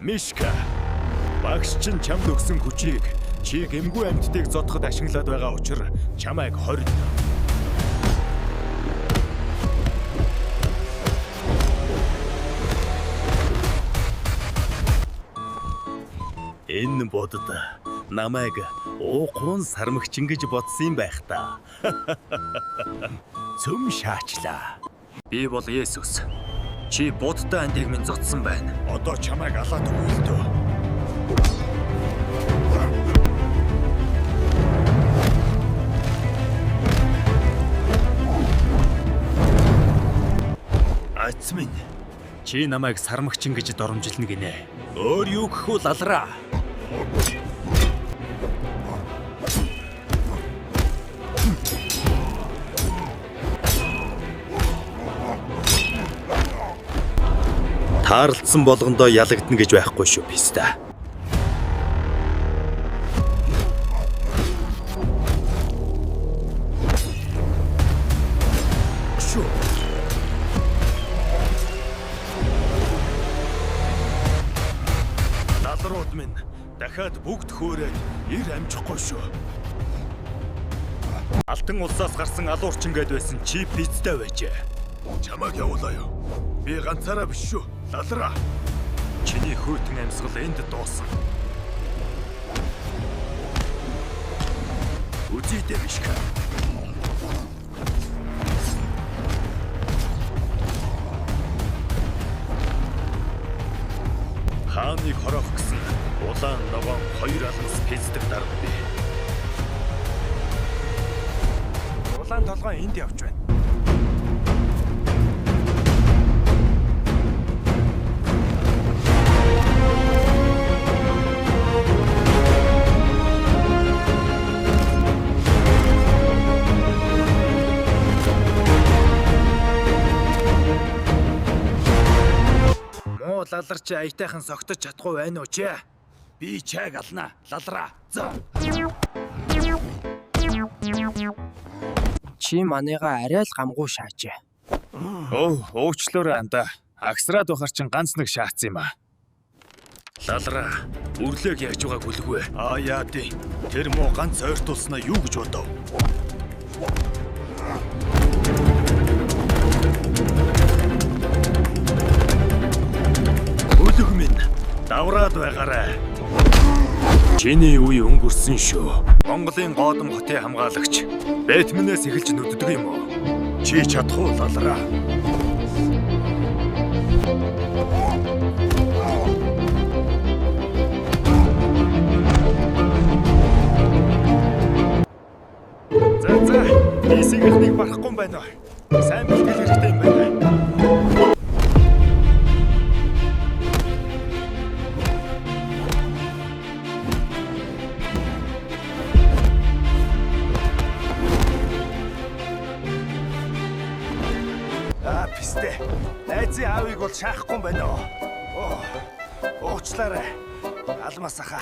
Мишка. Багш чинь чамд өгсөн хүчийг чи гэмгүй амьтдыг зодоход ашиглаад байгаа учраас чамайг хорин. Энэ бодод намайг уухун сармагчин гэж бодсон юм байх та. Цөм шаачлаа. Би бол Есүс. Чи будтай андиг минь зодсон байна. Одоо чамайг алаад өгье л дөө. Ац минь. Чи намайг сармагчин гэж доромжилно гинэ. Өөр юу гэхүү лалраа. Таарлцсан болгондоо ялагдана гэж байхгүй шүү писта. Шүү. Налрууд минь дахиад бүгд хөөрөөд ир амжихгүй шүү. Алтан улсаас гарсан алуурчин гэд байсан чи пистэ байжээ. Чамайг явуулаа юу? Би ганцаараа биш шүү. Лалраа. Чиний хөтөн амьсгал энд дуусан. Үзийдэ Мишка. Хааныг хорох гэсэн улаан ногоон хоёр аланс пэздэг дарга би. Улаан толгой энд явж байна. Лаларч аятайхан согтож чадахгүй байна уу чи? Би чайг алнаа. Лалраа. За. Чи манайга арай л гамгуу шаажээ. Уучлаарай анда. Агсраад бахар чин ганц нэг шаац юм а. Лалраа. Үрлэг яаж байгааг хүлгүй. Яа тий. Тэр муу ганц ойртуулснаа юу гэж бодов? Үлэг минь давраад байгаарай. Чиний үе өнгөрсөн шүү. Монголын гоодом хотын хамгаалагч Бэтменээс эхэлж нүддэг юм уу? Чи чадах уу лалраа? За, эсэглэхнийг барахгүй юм байна. Сайн бэлтгэл хэрэгтэй юм байна. Пистэ. Найзын аавыг бол шаахгүй юм байна уу? Уучлаарай. Алмасаха.